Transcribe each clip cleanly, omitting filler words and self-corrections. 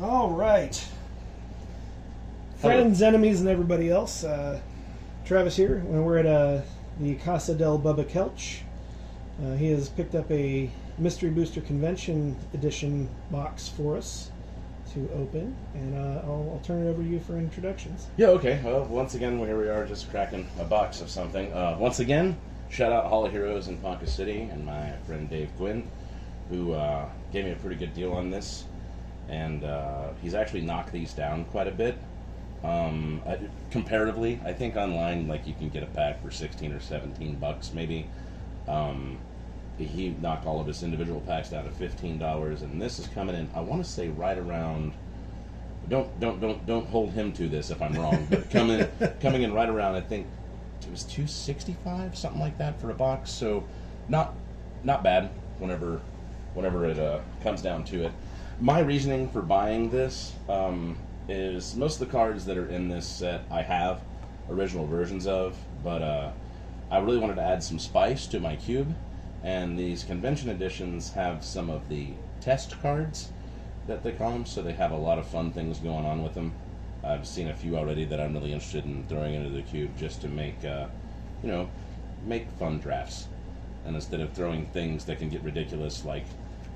All right. Friends, enemies, and everybody else. Travis here. We're at the Casa del Bubba Keltch. He has picked up a Mystery Booster Convention Edition box for us to open, and I'll turn it over to you for introductions. Yeah, okay. Well, once again, here we are just cracking a box of something. Once again, shout out Hall of Heroes in Ponca City and my friend Dave Quinn, who gave me a pretty good deal on this. And he's actually knocked these down quite a bit. Comparatively, I think online, like, you can get a pack for 16 or 17 bucks maybe. He knocked all of his individual packs down to $15, and this is coming in, I want to say, right around. Don't hold him to this if I'm wrong, but coming in right around, I think it was $265, something like that for a box. So not bad whenever it comes down to it. My reasoning for buying this is most of the cards that are in this set I have original versions of, but I really wanted to add some spice to my cube. And these convention editions have some of the test cards that they call them, so they have a lot of fun things going on with them. I've seen a few already that I'm really interested in throwing into the cube just to make, make fun drafts. And instead of throwing things that can get ridiculous, like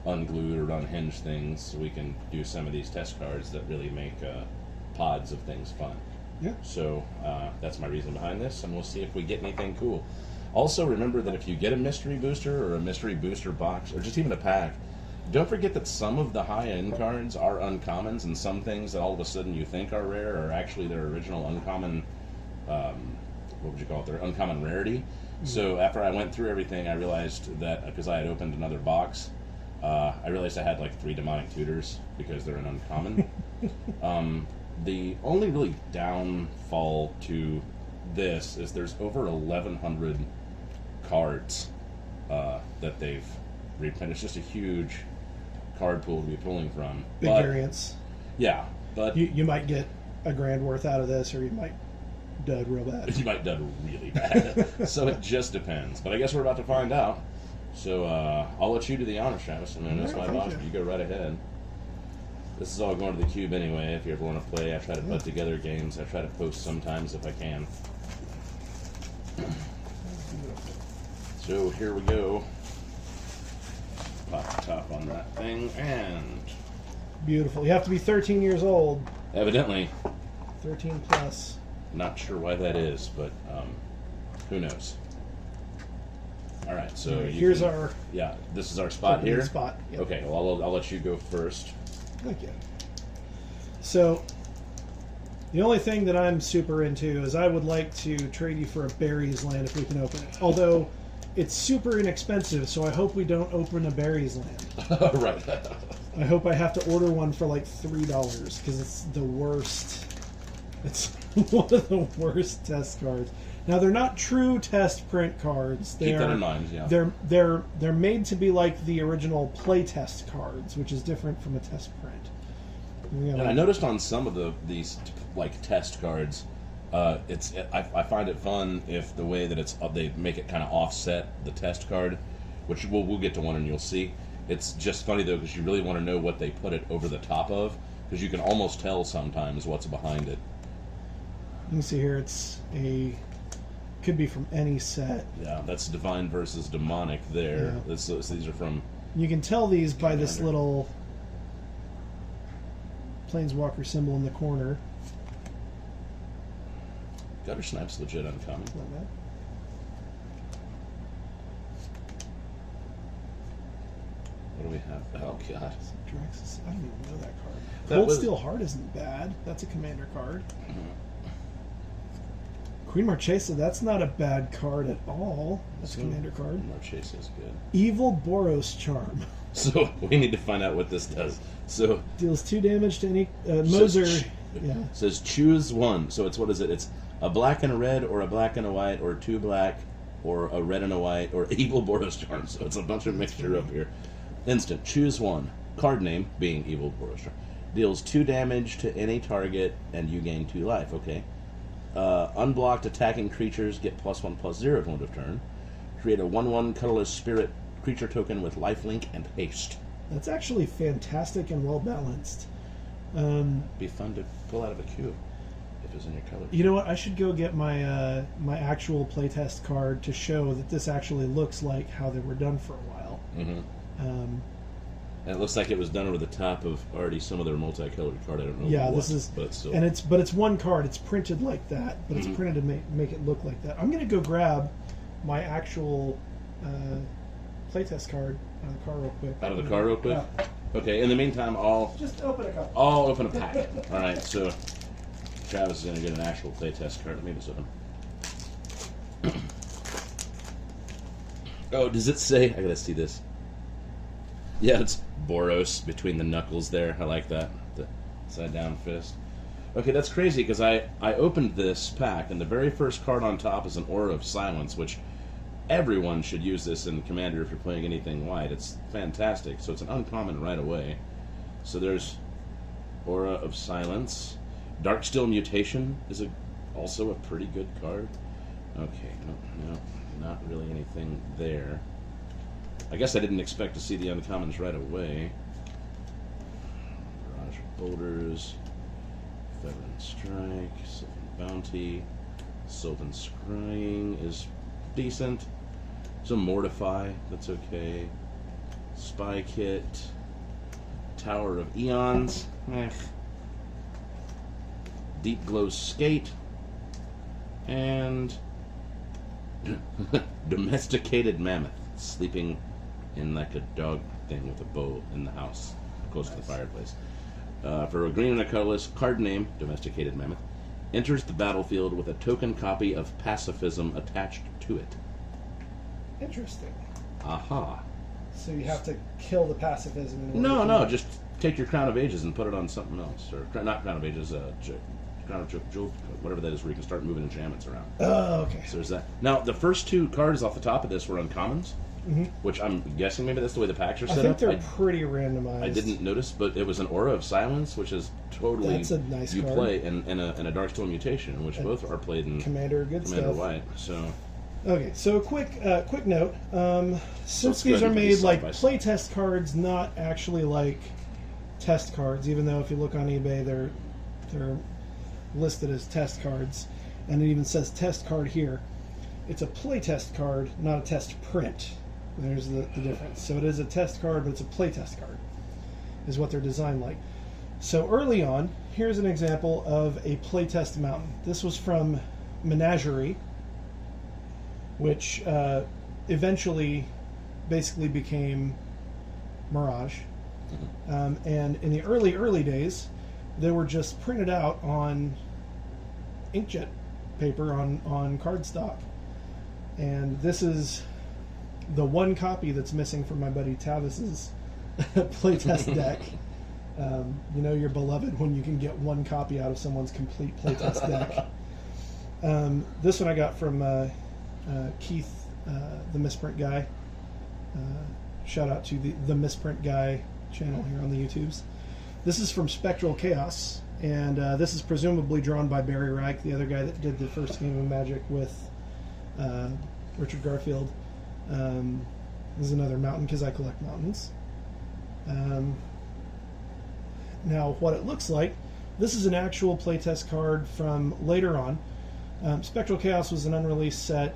unglued or unhinged things, we can do some of these test cards that really make pods of things fun. Yeah. So that's my reason behind this, and we'll see if we get anything cool. Also, remember that if you get a mystery booster or a mystery booster box, or just even a pack, don't forget that some of the high-end cards are uncommons, and some things that all of a sudden you think are rare are actually their original uncommon, what would you call it, their uncommon rarity. Mm-hmm. So after I went through everything, I realized that, because I had opened another box, I realized I had like 3 demonic tutors because they're an uncommon. The only really downfall to this is there's over 1,100 cards that they've reprinted. It's just a huge card pool to be pulling from. Big variance. Yeah, but you might get a grand worth out of this, or you might dud real bad. You might dud really bad. So it just depends. But I guess we're about to find out. So I'll let you do the honors, Travis. I mean, that's my boss. You go right ahead. This is all going to the cube anyway. If you ever want to play, I try to put together games. I try to post sometimes if I can. So here we go. Pop the top on that thing, and beautiful. You have to be 13 years old. Evidently. 13 plus. Not sure why that is, but who knows. All right, so here's our... Yeah, this is our spot here? Spot, yep. Okay, well, I'll let you go first. Thank you. So, the only thing that I'm super into is I would like to trade you for a Berries land if we can open it. Although, it's super inexpensive, so I hope we don't open a Berries land. Right. I hope I have to order one for like $3, because it's the worst. It's one of the worst test cards. Now, they're not true test print cards. Keep that in mind, yeah. They're made to be like the original playtest cards, which is different from a test print. And I noticed on some of these like test cards, I find it fun if the way that they make it kind of offset the test card, which we'll get to one and you'll see. It's just funny though, because you really want to know what they put it over the top of, because you can almost tell sometimes what's behind it. You can see here could be from any set. Yeah, that's Divine versus Demonic there. Yeah. So these are from... You can tell these by this little Planeswalker symbol in the corner. Gutter Snipe's legit uncommon. Like that. What do we have? Oh, God. Draxus. I don't even know that card. Cold Steel Heart isn't bad. That's a commander card. Mm-hmm. Queen Marchesa, that's not a bad card at all. That's a commander card. Marchesa is good. Evil Boros Charm. So we need to find out what this does. So deals 2 damage to any Moser. Says choose one. So it's, what is it? It's a black and a red, or a black and a white, or 2 black, or a red and a white, or Evil Boros Charm. So it's a bunch of mixture up here. Instant. Choose one. Card name being Evil Boros Charm. Deals 2 damage to any target, and you gain 2 life. Okay. Unblocked attacking creatures get +1/+0 at end of turn. Create a 1/1 colorless spirit creature token with lifelink and haste. That's actually fantastic and well balanced. Be fun to pull out of a cube if it's in your color. You know what? I should go get my my actual playtest card to show that this actually looks like how they were done for a while. And it looks like it was done over the top of already some of their multicolored card. I don't know. Yeah, what, this is, but it's still. and it's one card. It's printed like that, but it's printed to make it look like that. I'm gonna go grab my actual playtest card out of the car real quick. Out of the car real quick. Yeah. Okay. In the meantime, Just open a couple. I'll open a pack. All right. So Travis is gonna get an actual playtest card. Let me just open. Oh, does it say? I gotta see this. Yeah, it's Boros between the knuckles there. I like that. The side down fist. Okay, that's crazy because I opened this pack and the very first card on top is an Aura of Silence, which everyone should use this in Commander if you're playing anything white. It's fantastic. So it's an uncommon right away. So there's Aura of Silence. Darksteel Mutation is also a pretty good card. Okay, no, not really anything there. I guess I didn't expect to see the uncommons right away. Barrage of Boulders, Veteran Strike, Sylvan Bounty, Sylvan Scrying is decent. Some Mortify, that's okay. Spy Kit, Tower of Eons, Deep Glow Skate, and Domesticated Mammoth, sleeping in like a dog thing with a bow in the house, close to the fireplace. For a green and a colorless, card name, Domesticated Mammoth, enters the battlefield with a token copy of Pacifism attached to it. Interesting. Aha. So you have to kill the pacifism. In order No, to just take your Crown of Ages and put it on something else. Or not Crown of Ages, Crown of Jewel, whatever that is, where you can start moving enchantments around. Oh, okay. So there's that. Now, the first two cards off the top of this were uncommons, which I'm guessing maybe that's the way the packs are set up. I think they're pretty randomized. I didn't notice, but it was an Aura of Silence, which is totally... That's a nice you card. play, and a Darksteel Mutation, which both are played in Commander, good Commander stuff. White. So... Okay, so quick note. Since it's these good are to be made side like by side. playtest cards, not actually like test cards, even though if you look on eBay, they're listed as test cards, and it even says test card here. It's a playtest card, not a test print. There's the difference. So it is a test card, but it's a playtest card, is what they're designed like. So early on, here's an example of a playtest mountain. This was from Mysery, which eventually basically became Mirage. And in the early days, they were just printed out on inkjet paper on cardstock. And this is the one copy that's missing from my buddy Tavis's playtest deck. You know you're beloved when you can get one copy out of someone's complete playtest deck. This one I got from Keith, the Misprint Guy. Shout out to the Misprint Guy channel here on the YouTubes. This is from Spectral Chaos, and this is presumably drawn by Barry Reich, the other guy that did the first game of Magic with Richard Garfield. This is another mountain because I collect mountains. Now, what it looks like, this is an actual playtest card from later on. Spectral Chaos was an unreleased set.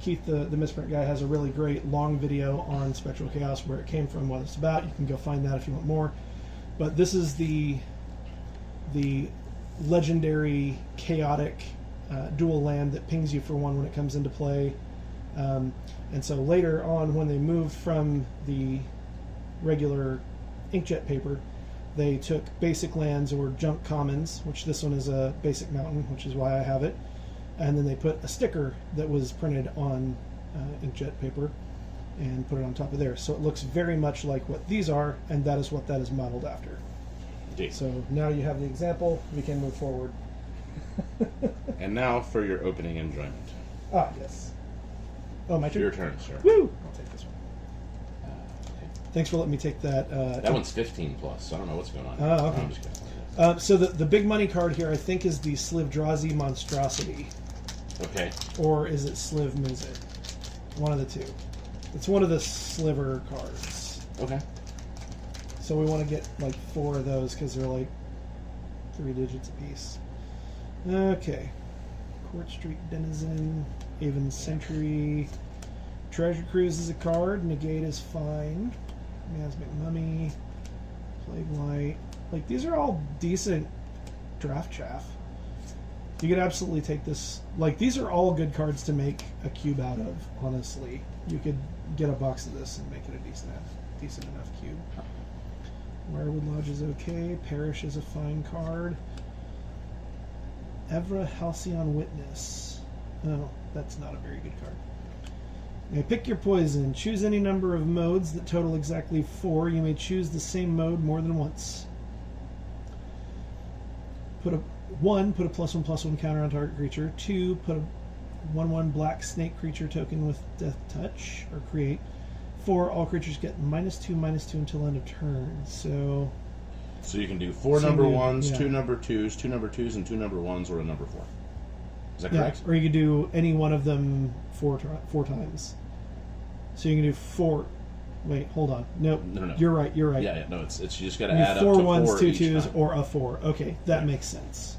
Keith, the Misprint Guy, has a really great long video on Spectral Chaos, where it came from, what it's about. You can go find that if you want more. But this is the legendary chaotic dual land that pings you for one when it comes into play. And so later on, when they moved from the regular inkjet paper, they took basic lands or junk commons, which this one is a basic mountain, which is why I have it, and then they put a sticker that was printed on inkjet paper and put it on top of there. So it looks very much like what these are, and that is what that is modeled after. Indeed. So now you have the example, we can move forward. And now for your opening enjoyment. Ah, yes. Oh, my turn? Your turn, sir. Woo! I'll take this one. Okay. Thanks for letting me take that. That one's 15 plus, so I don't know what's going on. Oh, okay. I'm just kidding. So the big money card here, I think, is the Slivdrazi Monstrosity. Okay. Or is it Sliv Mizzet? One of the two. It's one of the sliver cards. Okay. So we want to get like 4 of those because they're like 3 digits apiece. Okay. Court Street Denizen, Avon Sentry, Treasure Cruise is a card, Negate is fine, Miasmic Mummy, Plague Light. Like, these are all decent draft chaff. You could absolutely take this. Like, these are all good cards to make a cube out of, honestly. You could get a box of this and make it a decent enough cube. Wirewood Lodge is okay. Parish is a fine card. Evra Halcyon Witness. Oh, that's not a very good card. Now pick your poison. Choose any number of modes that total exactly 4. You may choose the same mode more than once. Put a +1/+1 counter on target creature. 2, put a 1/1 black snake creature token with Death Touch, or create. 4, all creatures get -2/-2 until end of turn. So you can do 4 number 1s, 2 number 2s, 2 number 2s, and 2 number 1s, or a number 4. Is that correct? Or you could do any one of them 4 times. So you can do 4. Wait, hold on. Nope. No. You're right. Yeah. No, it's you just got to add up 4 to 1s, 4 2 each 2s, time. or a 4. Okay, that makes sense.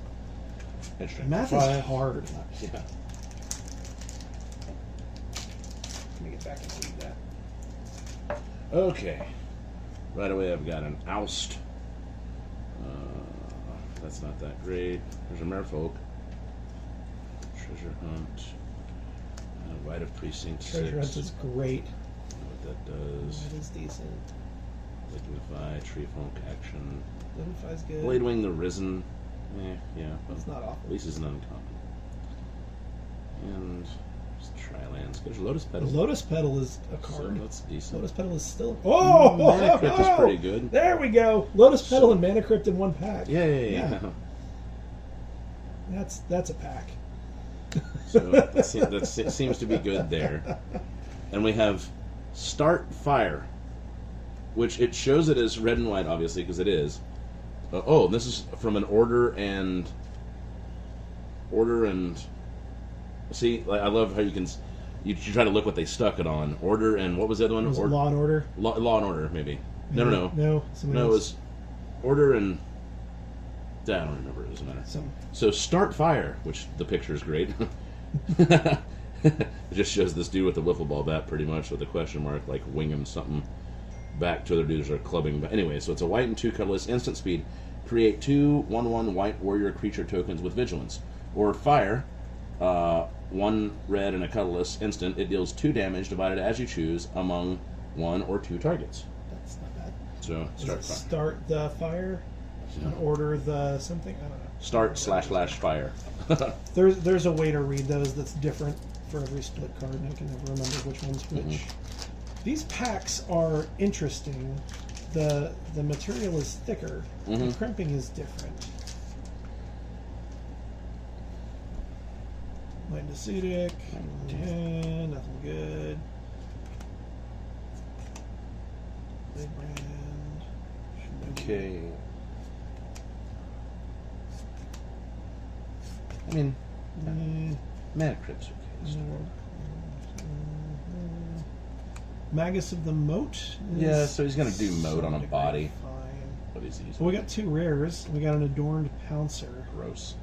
Interesting. Math is hard. Yeah. Let me get back and read that. Okay. Right away, I've got an Oust. That's not that great. There's a Merfolk. Treasure Hunt. Rite of Precinct 6. Treasure Hunt is great. What that does. That is decent. Lignify, Tree Funk Action. Lignify's good. Bladewing the Risen. Yeah. It's not awful. At least it's an uncommon. And just Tri-Lands. There's Lotus Petal. Lotus Petal is a card. So that's decent. Lotus Petal is still. Oh! Mana Crypt is pretty good. There we go. Lotus Petal and Mana Crypt in one pack. Yeah. That's a pack. So that seems to be good there. And we have Start Fire, which it shows it as red and white, obviously, because it is. This is from an Order and. See, I love how you try to look what they stuck it on. Order and what was the other one? Was it Law and Order? Law and Order, maybe. No. No, it was Order and. I don't remember. It doesn't matter. So Start Fire, which the picture is great. It just shows this dude with the wiffle ball bat, pretty much, with a question mark, like winging something back to other dudes that are clubbing. But anyway, so it's a white and 2 colorless instant speed. Create 2 1/1 white warrior creature tokens with vigilance. Or fire, 1 red and a colorless instant. It deals 2 damage divided as you choose among 1 or 2 targets. That's not bad. So Start the fire. And order the something. I don't know. Start//fire. There's a way to read those that's different for every split card, and I can never remember which one's which. Mm-hmm. These packs are interesting. The material is thicker. Mm-hmm. The crimping is different. Light Acidic. Yeah, nothing good. Big brand. Okay. I mean, Mana Crypt's okay. Magus of the Moat. Yeah, so he's going to do Moat on a body. Fine. But he's easy. Well, we got 2 rares. We got an Adorned Pouncer. Gross.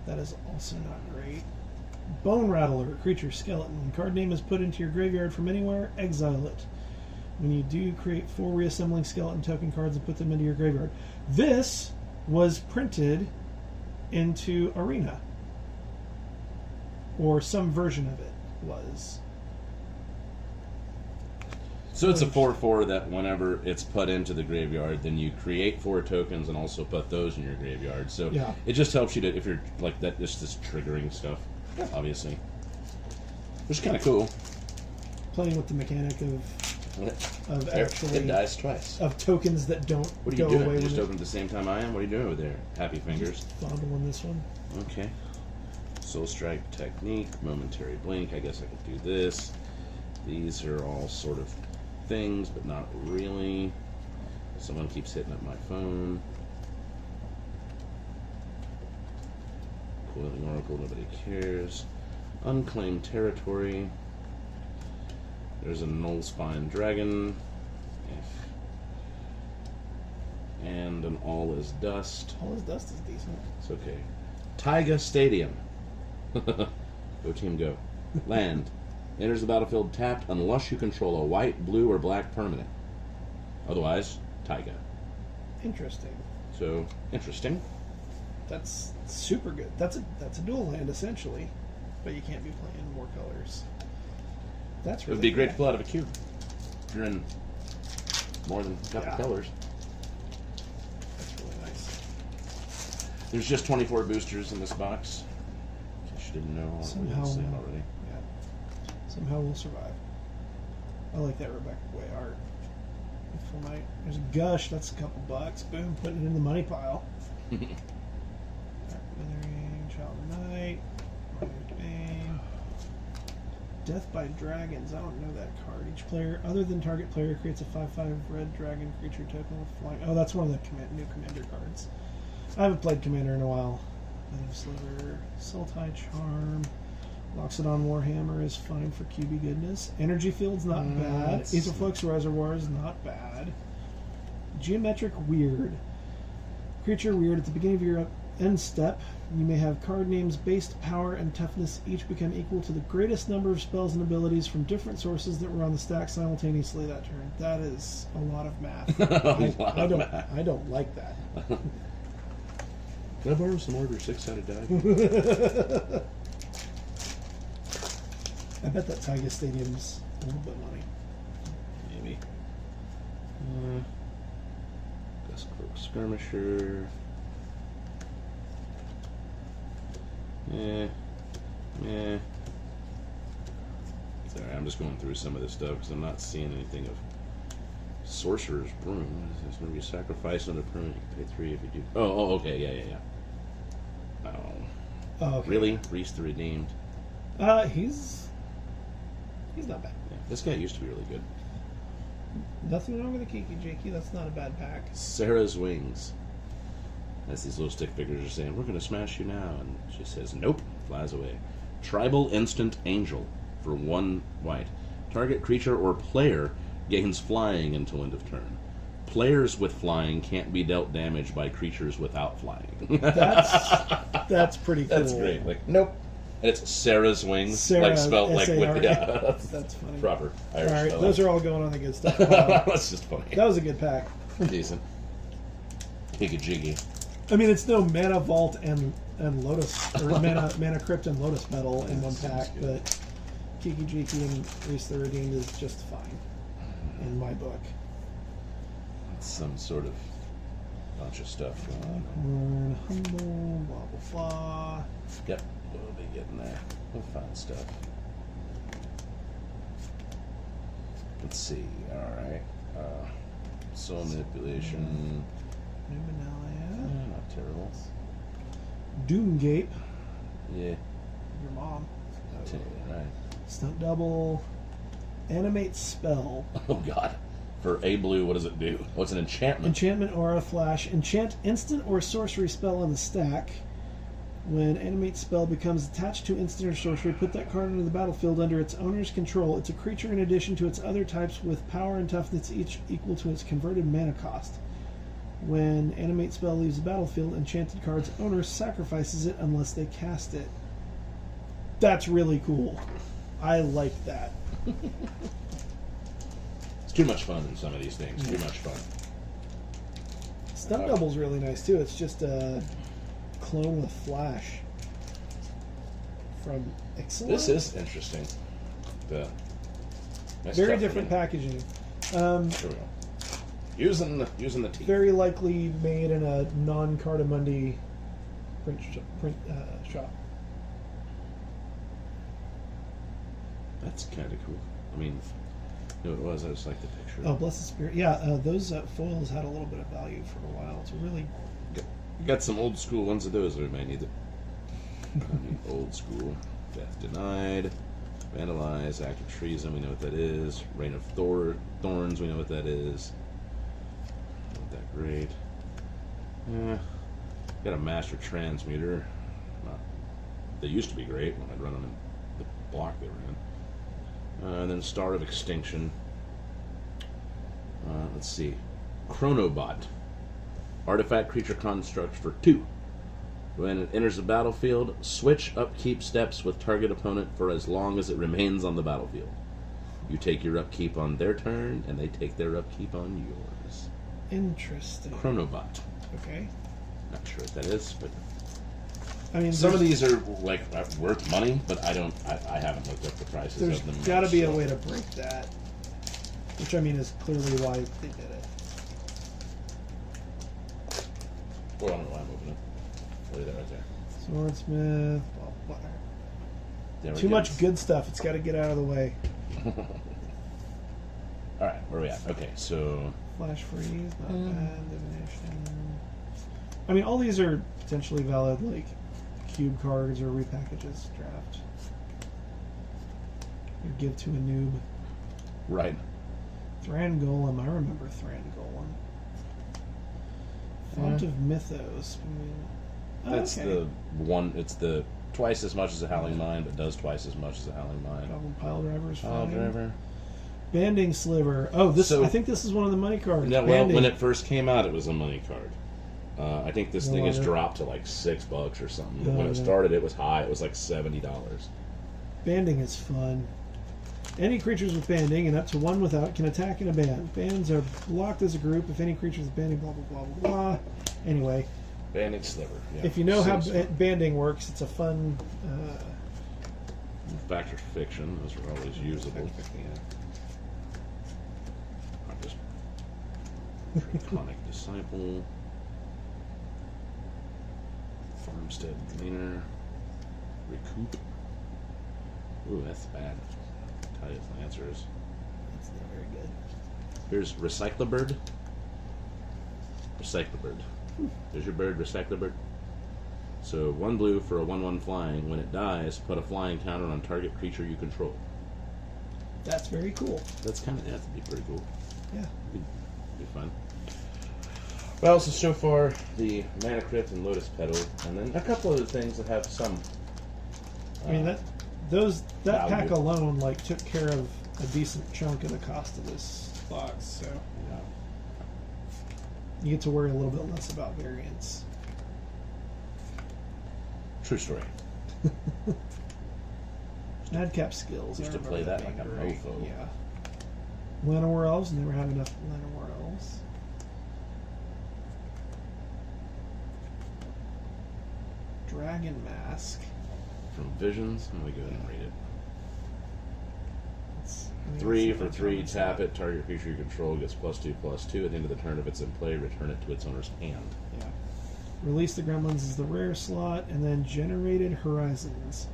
That is also not great. Bone Rattler, creature skeleton. When card name is put into your graveyard from anywhere, exile it. When you do, create 4 reassembling skeleton token cards and put them into your graveyard. This was printed into Arena. Or some version of it was. So it's a 4/4 that whenever it's put into the graveyard, then you create 4 tokens and also put those in your graveyard. So it just helps you to, if you're like that, just this triggering stuff, obviously. Which is kind of cool. Playing with the mechanic of actually... It dies twice. Of tokens that don't What are you doing? You just open at the same time I am? What are you doing over there? Happy fingers. Just fondling this one. Okay. Soul Strike Technique, Momentary Blink. I guess I could do this. These are all sort of things, but not really. Someone keeps hitting up my phone. Coiling Oracle, nobody cares. Unclaimed Territory. There's a Null Spine Dragon. And an All Is Dust. All His Dust is decent. It's okay. Taiga Stadium. Go team, go. Land. Enters the battlefield tapped unless you control a white, blue, or black permanent. Otherwise, Taiga. Interesting. So, interesting. That's super good. That's a dual land, essentially. But you can't be playing more colors. That's It really would be great to cool. pull out of a cube. If you're in more than a couple Yeah. colors. That's really nice. There's just 24 boosters in this box. In case you didn't know. Somehow, We didn't say it already. yeah. Somehow we'll survive. I like that Rebecca Way art. Full night. There's a Gush. That's a couple bucks. Boom. Putting it in the money pile. Withering, Child of Night. Bane. Death by Dragons. I don't know that card. Each player, other than target player, creates a 5/5 red dragon creature token with flying. Oh, that's one of the new commander cards. I haven't played Commander in a while. Sliver, Sultai Charm. Loxodon Warhammer is fine for QB goodness. Energy Field's not bad. Aetherflux Reservoir is not bad. Geometric Weird. Creature Weird. At the beginning of your end step, you may have card names based power and toughness each become equal to the greatest number of spells and abilities from different sources that were on the stack simultaneously that turn. That is a lot of math. I don't like that. Can I borrow some Order 6-sided die? I bet that Taiga Stadium's a little bit money. Maybe. Duskcloak Skirmisher. Sorry, I'm just going through some of this stuff because I'm not seeing anything of Sorcerer's Broom. What is this? Whenever you sacrifice another permanent, you can pay 3 if you do. Oh, okay, yeah. Oh, okay. Really? Reese the Redeemed. He's not bad. Yeah, this guy used to be really good. Nothing wrong with the Kiki Jakey. That's not a bad pack. Sarah's Wings. As these little stick figures are saying, we're going to smash you now. And she says, nope, flies away. Tribal Instant Angel for 1 white. Target creature or player gains flying until end of turn. Players with flying can't be dealt damage by creatures without flying. That's pretty cool. That's great. Like, nope. And it's Sarah's Wings, Sarah, like spelled like with S-A-R-A. yeah. That's funny. Proper Irish All right, spelling. those are all going on the good stuff. Wow. That's just funny. That was a good pack. Decent. Higgy jiggy. I mean, it's no Mana Vault and Lotus, or Mana Crypt and Lotus Metal in one pack, but Kiki Jiki and Reese the Redeemed is just fine in my book. It's some sort of bunch of stuff going on. Humble, blah blah blah. Yep, we'll be getting there. We'll find stuff. Let's see. Alright. Soul Manipulation. Numenalia. Not terrible. Doomgape. Yeah. Your mom. Right. Stunt Double. Animate Spell. Oh god. For a blue, what does it do? Oh, it's an enchantment. Enchantment Aura Flash. Enchant instant or sorcery spell on the stack. When Animate Spell becomes attached to instant or sorcery, put that card into the battlefield under its owner's control. It's a creature in addition to its other types with power and toughness each equal to its converted mana cost. When Animate Spell leaves the battlefield, enchanted card's owner sacrifices it unless they cast it. That's really cool. I like that. It's too much fun in some of these things. Too much fun. Stunt Double's really nice too. It's just a clone with Flash from Excellent. This is interesting. Nice Very stuff, different man. packaging. Here we go. Using the teeth. Very likely made in a non-Cardamundi print shop. That's kind of cool. I mean, you know what it was? I just like the picture. Oh, Blessed Spirit. Yeah, those foils had a little bit of value for a while. It's really... Got some old school ones of those that I might need to. Old school. Death Denied. Vandalize. Act of Treason. We know what that is. Reign of Thorns. We know what that is. Not that great. Got a Master Transmuter. They used to be great when I'd run them in the block they were in. And then Star of Extinction. Let's see. Chronobot. Artifact creature construct for 2. When it enters the battlefield, switch upkeep steps with target opponent for as long as it remains on the battlefield. You take your upkeep on their turn, and they take their upkeep on yours. Interesting. Chronobot. Okay. Not sure what that is, but I mean, some of these are like worth money, but I haven't looked up the prices there's of them. got to be a way to break that, which I mean is clearly why they did it. Well, I don't know why I'm moving it. Look at that right there. Swordsmith. Well, whatever. There we Too go. much good stuff. It's got to get out of the way. All right, where are we at? Okay, so Flash freeze, not bad. Divination. I mean, all these are potentially valid, like cube cards or repackages. Draft. Or give to a noob. right. Thran Golem. I remember Thran Golem. Font of Mythos. That's okay. the one. It's the twice as much as a Howling Mine, but does twice as much as a Howling Mine. Goblin Pile Driver's Pile fine. Driver. Banding Sliver. Oh, this. So- I think this is one of the money cards. Yeah, well, Banding. when it first came out, it was a money card. I think this No thing has longer. dropped to like $6 or something. But No, when it no. started, it was high. It was like $70. Banding is fun. Any creatures with banding and up to one without can attack in a band. Bands are blocked as a group if any creatures with banding, blah, blah, blah, blah, blah. Anyway, Banding Sliver. Yeah. if you know how Seems banding works, it's a fun... Fact or fiction, those are always usable. I just Draconic Disciple, Farmstead Gleaner, Recoup. Ooh, that's bad. Tight Lancers. It's not very good. Here's Recyclabird. Recyclabird. There's your bird, Recyclabird. So 1 blue for a 1/1 flying. When it dies, put a flying counter on target creature you control. That's very cool. That's kind of, that'd be pretty cool. Yeah. Be fun. Well, so far the Mana Crypt and Lotus Petal, and then a couple other things that have some. I mean, that value. pack alone like took care of a decent chunk of the cost of this box, so Yeah. you get to worry a little bit less about variance. True story. Madcap skills. Used I to remember play that being like a great. mofo. Yeah. Llanowar Elves. Never had enough Llanowar Elves. Dragon Mask. From Visions, I'm gonna go ahead and read it. I mean, 3 it's for not 3, common, tap it. Target creature you control gets +2/+2. At the end of the turn, if it's in play, return it to its owner's hand. Yeah. Release the Gremlins is the rare slot, and then Generated Horizons.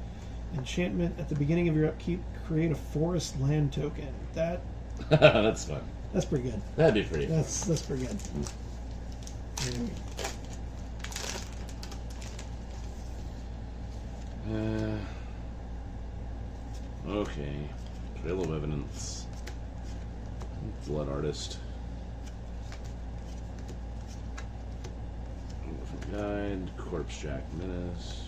Enchantment at the beginning of your upkeep, create a forest land token. That's fun. That's pretty good. That'd be pretty fun. That's pretty good. Okay. Trail of Evidence. Blood Artist. Guide. Corpse Jack Menace.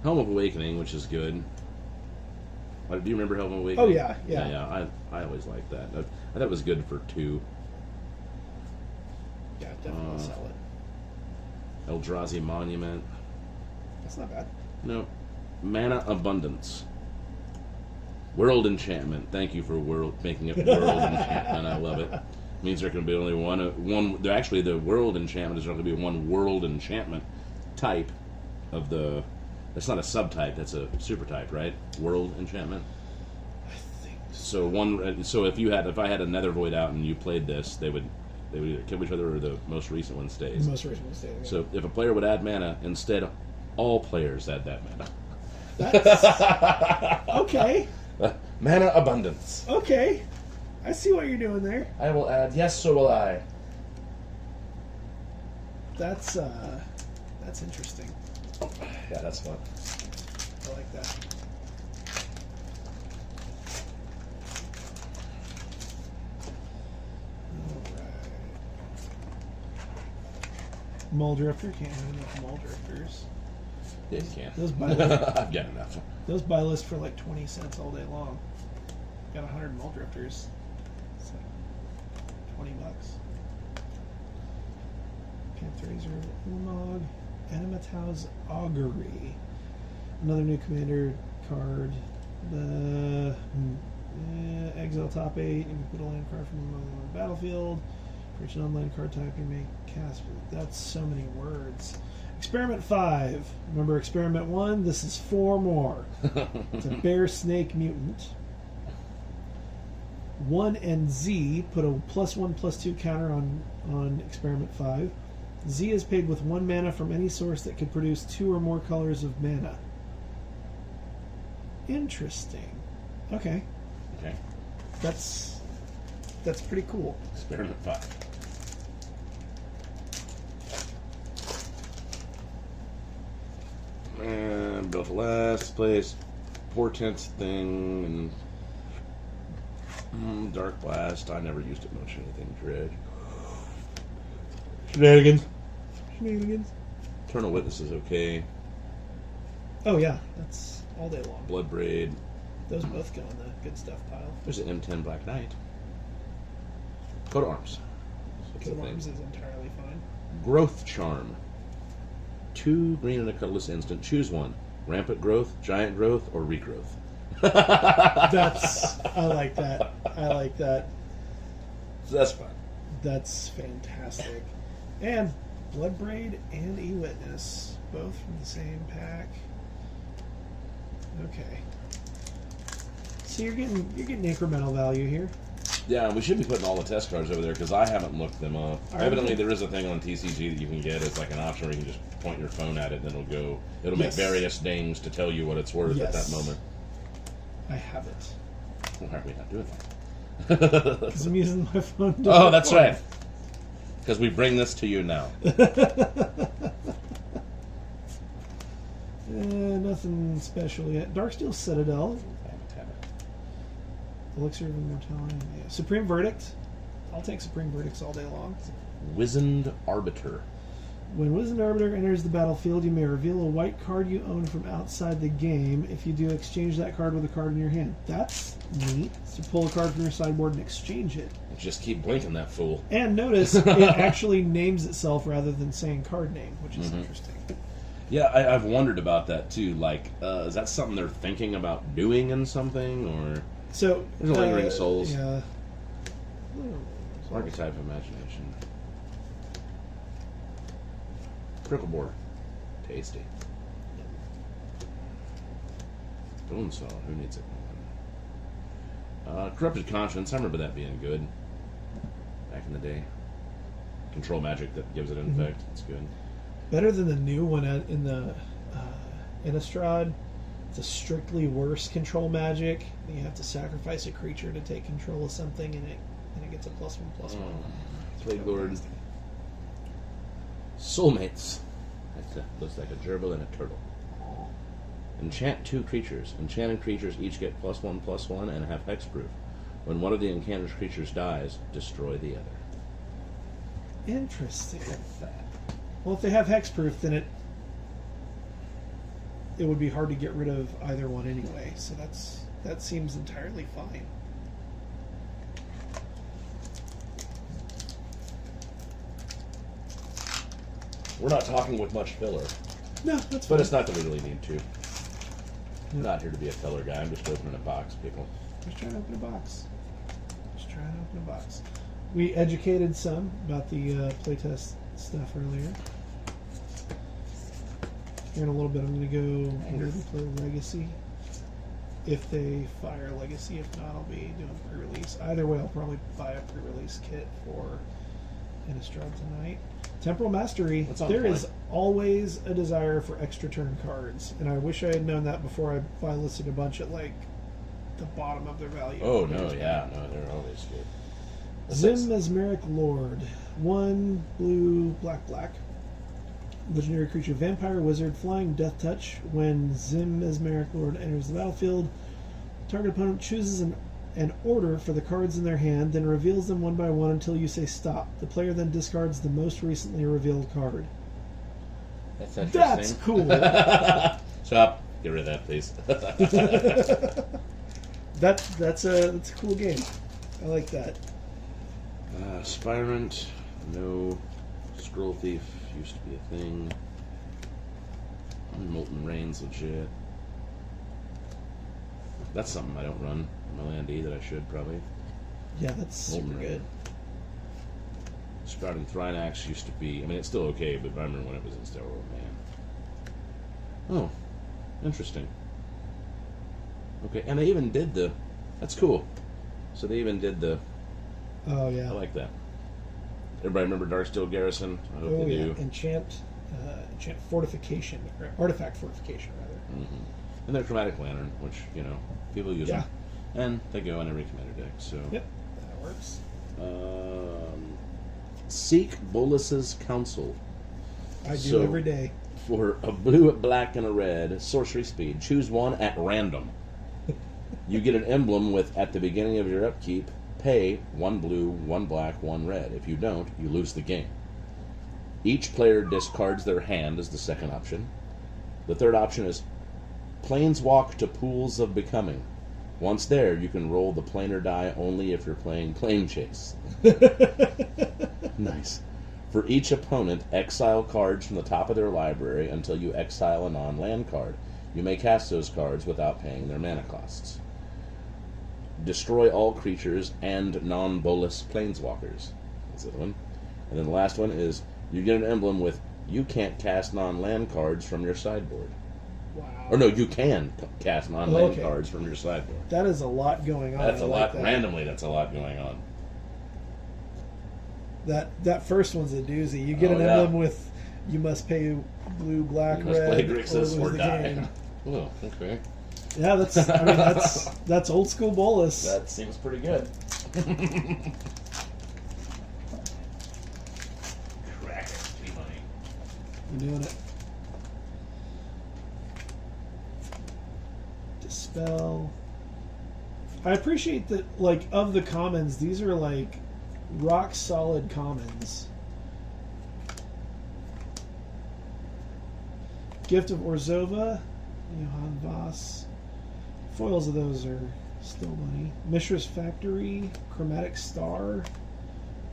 Helm of Awakening, which is good. Do you remember Helm of Awakening? Oh, yeah. Yeah. I always liked that. I thought it was good for 2. Yeah, definitely sell it. Eldrazi Monument. That's not bad. No. Mana Abundance. World Enchantment. Thank you for making it World Enchantment. I love it. Means there can be only one. Actually, the World Enchantment is only going to be one World Enchantment type of the. That's not a subtype. That's a super type, right? World Enchantment. I think So if I had a Nether Void out and you played this, they would either kill each other or the most recent one stays. the most recent mistake. So if a player would add mana, instead all players add that mana. That's okay. Mana Abundance. Okay. I see what you're doing there. I will add. Yes, so will I. That's interesting. Yeah, that's fun. I like that. Muldrifter, can't have enough Muldrifters. Yeah, you can. Those buy I've got enough. those buy lists for like 20 cents all day long. Got 100 Muldrifters. It's like $20. Razor Ulamog, Animatau's Augury. Another new commander card. The Exile top 8. You can put a land card from the battlefield. For each non-land card type, you may cast. That's so many words. Experiment 5. Remember Experiment 1? This is 4 more. It's a bear snake mutant. 1 and Z put a +1/+2 counter on Experiment 5. Z is paid with 1 mana from any source that could produce 2 or more colors of mana. Interesting. Okay. Okay. That's pretty cool. Experiment 5. And built last place. Portents thing and Dark Blast. I never used it much. Anything dread. Shenanigans. Eternal Witness is okay. Oh yeah, that's all day long. Blood Braid. Those both go in the good stuff pile. There's an M10 Black Knight. Coat of Arms. Coat of Arms is entirely fine. Growth Charm. 2 green and a colorless instant. Choose one. Rampant Growth, Giant Growth, or Regrowth. I like that. I like that. That's fine. That's fantastic. And Bloodbraid and E-Witness, both from the same pack. Okay. So you're getting incremental value here. Yeah, we should be putting all the test cards over there because I haven't looked them up. Evidently, there is a thing on TCG that you can get. It's like an option where you can just point your phone at it and it'll make various dings to tell you what it's worth at that moment. I have it. Why are we not doing that? Because I'm using my phone. Oh, that's right. Because we bring this to you now. Nothing special yet. Darksteel Citadel. Elixir of Immortality. Yeah. Supreme Verdict. I'll take Supreme Verdicts all day long. Wizened Arbiter. When Wizened Arbiter enters the battlefield, you may reveal a white card you own from outside the game. If you do, exchange that card with a card in your hand. That's neat. So pull a card from your sideboard and exchange it. Just keep blinking that fool. And notice, it actually names itself rather than saying card name, which is interesting. Yeah, I've wondered about that too. Like, is that something they're thinking about doing in something, or... So there's a Lingering Souls. Yeah. Archetype of Imagination. Critical Board. Tasty. Bonesaw. Who needs it more? Corrupted Conscience. I remember that being good back in the day. Control magic that gives it an effect. It's good. Better than the new one in the Innistrad. It's a strictly worse control magic. You have to sacrifice a creature to take control of something, and it gets a +1/+1. Plague Lord. Soulmates. Looks like a gerbil and a turtle. Enchant 2 creatures. Enchanted creatures each get +1/+1 and have hexproof. When one of the enchanted creatures dies, destroy the other. Interesting. Well, if they have hexproof, then it would be hard to get rid of either one anyway. So that seems entirely fine. We're not talking with much filler. No, that's fine. But it's not that we really need to. I'm not here to be a filler guy. I'm just opening a box, people. Just trying to open a box. We educated some about the playtest stuff earlier. Here in a little bit, I'm going to go maybe play Legacy. If they fire Legacy, if not, I'll be doing pre-release. Either way, I'll probably buy a pre-release kit for Innistrad tonight. Temporal Mastery. There is always a desire for extra turn cards, and I wish I had known that before I finally listed a bunch at like the bottom of their value. Oh no, yeah, no, they're always good. Zim Mesmeric Lord. 1 blue, black. Legendary creature, vampire, wizard, flying, death touch. When Zim Mesmeric Lord enters the battlefield, target opponent chooses an order for the cards in their hand, then reveals them one by one until you say stop. The player then discards the most recently revealed card. That's interesting. That's cool. Stop. Get rid of that, please. That's a cool game. I like that. Spirant, no. Scroll Thief used to be a thing. Molten Rain's legit. That's something I don't run on my Land E that I should probably. Yeah, that's super good. Sprouting Thrynax used to be, I mean, it's still okay, but I remember when it was in Sterile, man. Oh, interesting. Okay, and they even did the, that's cool. So they even did the, oh yeah, I like that. Everybody remember Darksteel Garrison? I hope they do. Enchant Fortification, or Artifact Fortification, rather. Mm-hmm. And their Chromatic Lantern, which, you know, people use them. And they go on every commander deck, so. Yep, that works. Seek Bolus's Counsel. I do every day. For a blue, a black, and a red, sorcery speed, choose one at random. You get an emblem with, at the beginning of your upkeep, pay 1 blue, 1 black, 1 red. If you don't, you lose the game. Each player discards their hand as the second option. The third option is Planeswalk to Pools of Becoming. Once there, you can roll the planar die only if you're playing Plane Chase. Nice. For each opponent, exile cards from the top of their library until you exile a non-land card. You may cast those cards without paying their mana costs. Destroy all creatures and non-bolus planeswalkers. That's the other one. And then the last one is, you get an emblem with, you can't cast non-land cards from your sideboard. Wow. Or no, you can cast non-land cards from your sideboard. That is a lot going on. That's a lot. Randomly, that's a lot going on. That first one's a doozy. You get an emblem with, you must pay blue, black, red. You must play Grixis or die. Game. Oh, okay. Yeah, that's old school Bolus. That seems pretty good. Crack it, money. I'm doing it. Dispel. I appreciate that, like, of the commons, these are like rock solid commons. Gift of Orzhova, Johann Voss. Foils of those are still money. Mishra's Factory, Chromatic Star,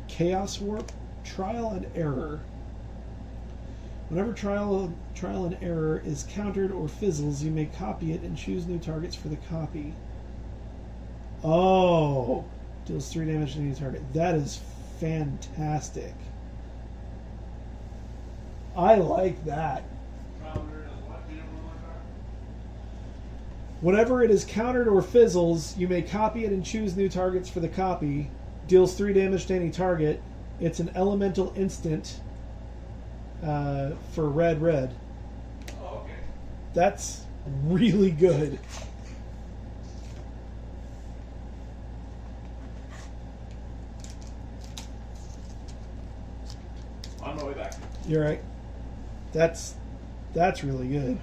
Chaos Warp, Trial and Error. Whenever trial and error is countered or fizzles, you may copy it and choose new targets for the copy. Oh, deals 3 damage to any target. That is fantastic. I like that. Whenever it is countered or fizzles, you may copy it and choose new targets for the copy. Deals 3 damage to any target. It's an elemental instant for red. Oh, okay. That's really good. On my way back. You're right. That's really good.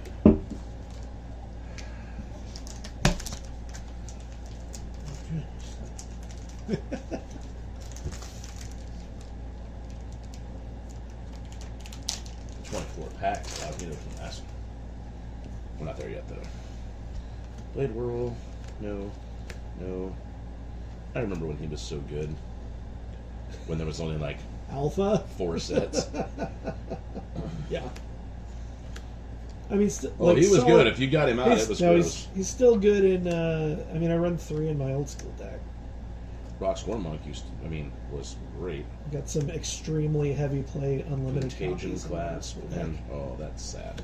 Packs out here from last. We're not there yet, though. Blade Whirl, no. I remember when he was so good. When there was only like Alpha 4 sets. Yeah. I mean, he was good. If you got him out, it was gross. He's still good in. I mean, I run 3 in my old school deck. Rock Swarm Monk was great. Got some extremely heavy play, unlimited Contagion class, and that's sad.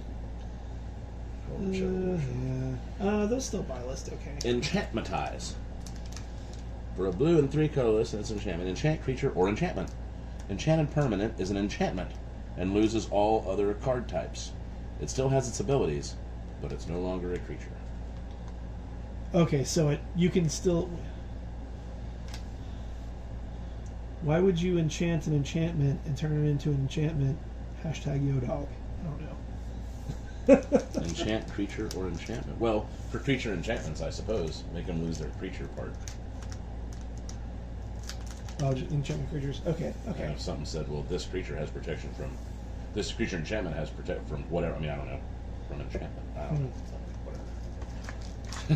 Those still buy list okay. Enchantmentize. For a blue and 3 colorless, and it's enchantment. Enchant creature or enchantment. Enchanted permanent is an enchantment and loses all other card types. It still has its abilities, but it's no longer a creature. Okay, so you can still. Why would you enchant an enchantment and turn it into an enchantment? #YoDog. I don't know. Enchant creature or enchantment. Well, for creature enchantments, I suppose. Make them lose their creature part. Oh, just enchantment creatures. Okay. And if something said, well, this creature has protection from... This creature enchantment has protect from whatever. I mean, I don't know. From enchantment. I don't know.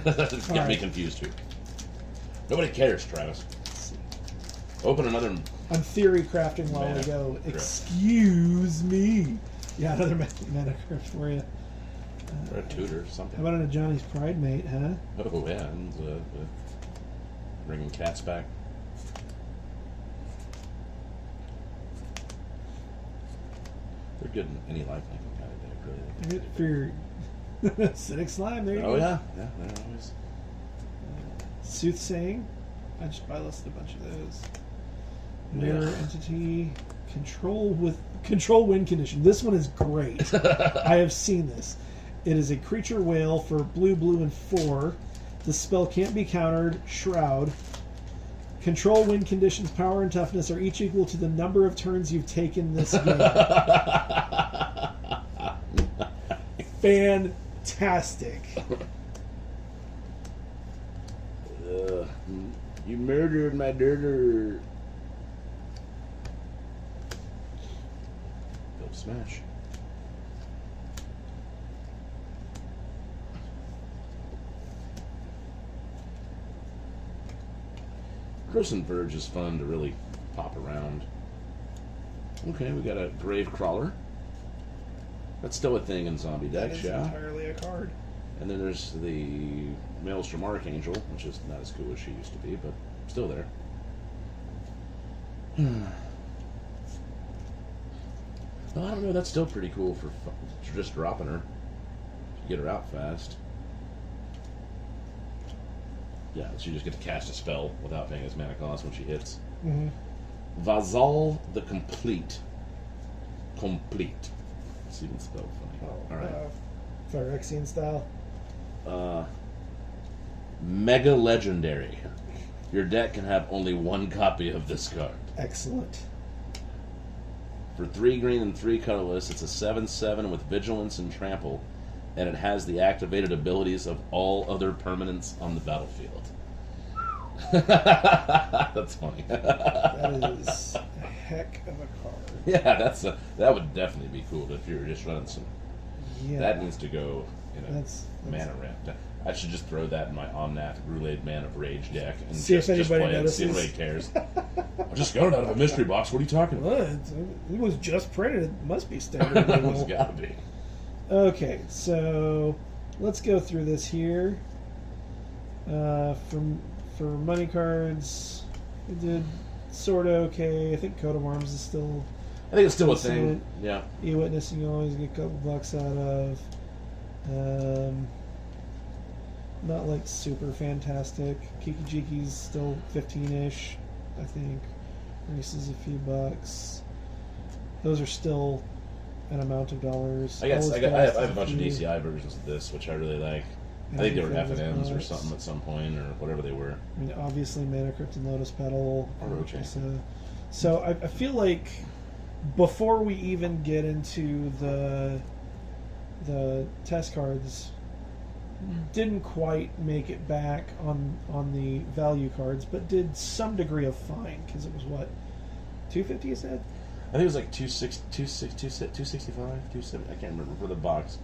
Whatever. Get me confused, too. Nobody cares, Travis. Open another I'm theory crafting while we go. Excuse me. Yeah, another mana crypt for you. Or a tutor or something. How about a Johnny's Pride Mate, huh? Oh, yeah. And, bringing cats back. They're good in any lifelinking kind of deck, really. Good for your acidic slime. There you go. Oh, yeah. Yeah, they're always. Soothsaying. I just buy listed a bunch of those. Mirror entity. Control win condition. This one is great. I have seen this. It is a creature whale for blue, and 4. The spell can't be countered. Shroud. Control win conditions, power and toughness are each equal to the number of turns you've taken this game. Fantastic. You murdered my dirter. Go smash. Crimson Verge is fun to really pop around. Okay, we got a Grave Crawler. That's still a thing in zombie decks, yeah. Entirely a card. And then there's the Maelstrom Archangel, which is not as cool as she used to be, but still there. Well, I don't know. That's still pretty cool for just dropping her. Get her out fast. Yeah, so you just get to cast a spell without paying as mana cost when she hits. Mm-hmm. Vazal the Complete. Complete. It's even spelled funny. Oh, all right. Phyrexian style. Mega Legendary. Your deck can have only one copy of this card. Excellent. For 3 green and 3 colorless, it's a 7/7 with Vigilance and Trample, and it has the activated abilities of all other permanents on the battlefield. That's funny. That is a heck of a card. Yeah, that would definitely be cool if you were just running some. Yeah. That needs to go in a That's mana ramp. I should just throw that in my Omnath Roulade Man of Rage deck and see if anybody play it, see if notices. anybody cares. I just got it out of a mystery box. What are you talking about? What? It was just printed. It must be standard. It's gotta be. Okay, so let's go through this here. For money cards, we did sort of okay. I think Coat of Arms is still. I think it's still a thing. Yeah. E-Witness, you can always get a couple bucks out of. Not like super fantastic. Kiki-Jiki's still 15-ish, I think. Reese is a few bucks. Those are still an amount of dollars. I guess I have a bunch of few. DCI versions of this, which I really like. I think they were F&Ms or something at some point, or whatever they were. I mean, obviously, Mana Crypt and Lotus Petal. Orochi. So I feel like before we even get into the test cards, didn't quite make it back on the value cards, but did some degree of fine, because it was what, $250 you said? I think it was like 265, 270. I can't remember for the box.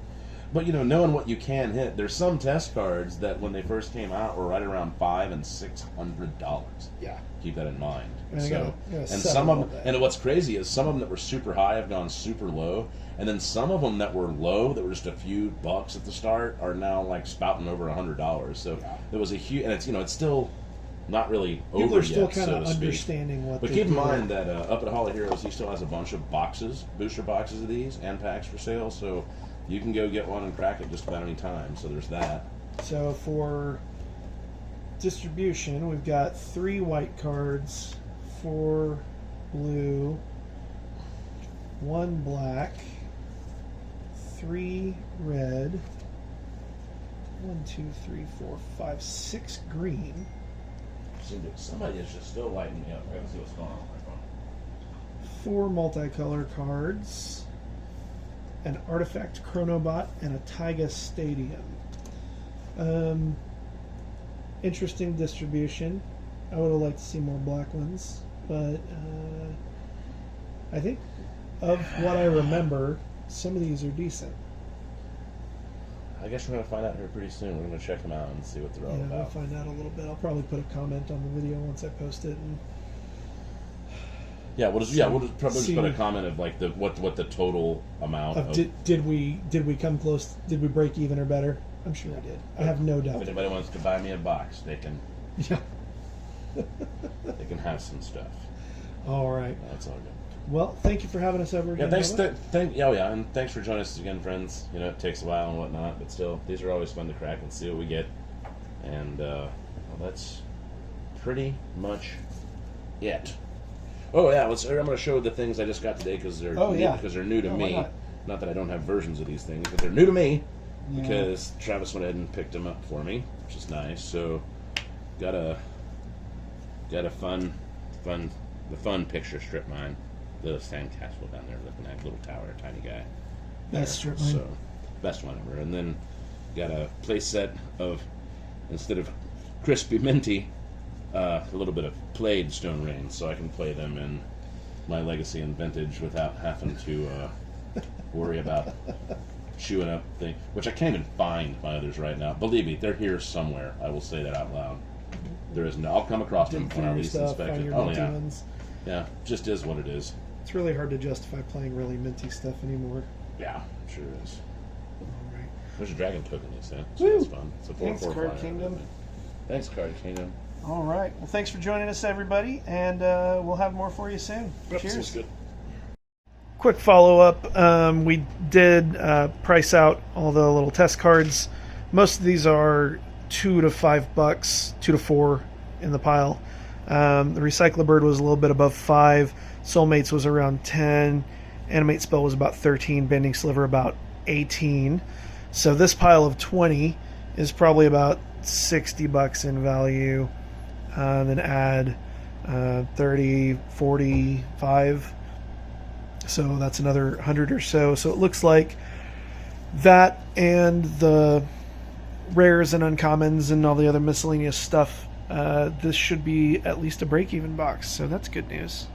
But knowing what you can hit, there's some test cards that when they first came out were right around $500 and $600. Yeah. Keep that in mind. And Some of them, and what's crazy is some of them that were super high have gone super low, and then some of them that were low, that were just a few bucks at the start, are now like spouting over $100. So there was a huge, and it's still not really over People are still yet, kind so of to speak. understanding what. But keep in mind that up at Hall of Heroes, he still has a bunch of boxes, booster boxes of these, and packs for sale. So you can go get one and crack it just about any time. So there's that. So for distribution, we've got 3 white cards, 4 blue, 1 black, 3 red, 1, 2, 3, 4, 5, 6 green. Somebody is just still lighting me up. I gotta see what's going on with my phone. 4 multicolor cards, an Artifact Chronobot, and a Taiga Stadium. Interesting distribution. I would have liked to see more black ones, but I think of what I remember, some of these are decent. I guess we're going to find out here pretty soon. We're going to check them out and see what they're all Yeah, we'll about. find out a little bit. I'll probably put a comment on the video once I post it. And Yeah, we'll just probably just put a comment of like what the total amount of did we come close? Did we break even or better? I'm sure we did. I have no doubt. If anybody wants to buy me a box, they can. Yeah. They can have some stuff. All right. That's all good. Well, thank you for having us over again. Yeah, and thanks for joining us again, friends. You know, it takes a while and whatnot, but still, these are always fun to crack and see what we get. And well, that's pretty much it. Oh yeah, I'm going to show the things I just got today because they're new to me. Not that I don't have versions of these things, but they're new to me because Travis went ahead and picked them up for me, which is nice. So got a fun picture strip mine. The sandcastle down there looking at little tower, tiny guy. Best strip mine. So best one ever. And then got a play set of, instead of crispy minty, a little bit of played stone rains, so I can play them in my legacy and vintage without having to worry about chewing up things, which I can't even find my others right now. Believe me, they're here somewhere. I will say that out loud. There is no. I'll come across them when I least inspect it. Oh yeah, yeah. Just is what it is. It's really hard to justify playing really minty stuff anymore. Yeah, sure is. All right. There's a dragon token in this, so that's fun. It's a 4/4 Thanks, Card Kingdom. Thanks, Card Kingdom. All right. Well, thanks for joining us, everybody, and we'll have more for you soon. Yep, Cheers. sounds good. Quick follow-up. We did price out all the little test cards. Most of these are $2 to $5, $2 to $4 in the pile. The Recycler Bird was a little bit above $5. Soulmates was around $10. Animate Spell was about $13. Bending Sliver about $18. So this pile of 20 is probably about $60 in value. Then add 30, 45. So that's another 100 or so. So it looks like that and the rares and uncommons and all the other miscellaneous stuff, this should be at least a break-even box. So that's good news.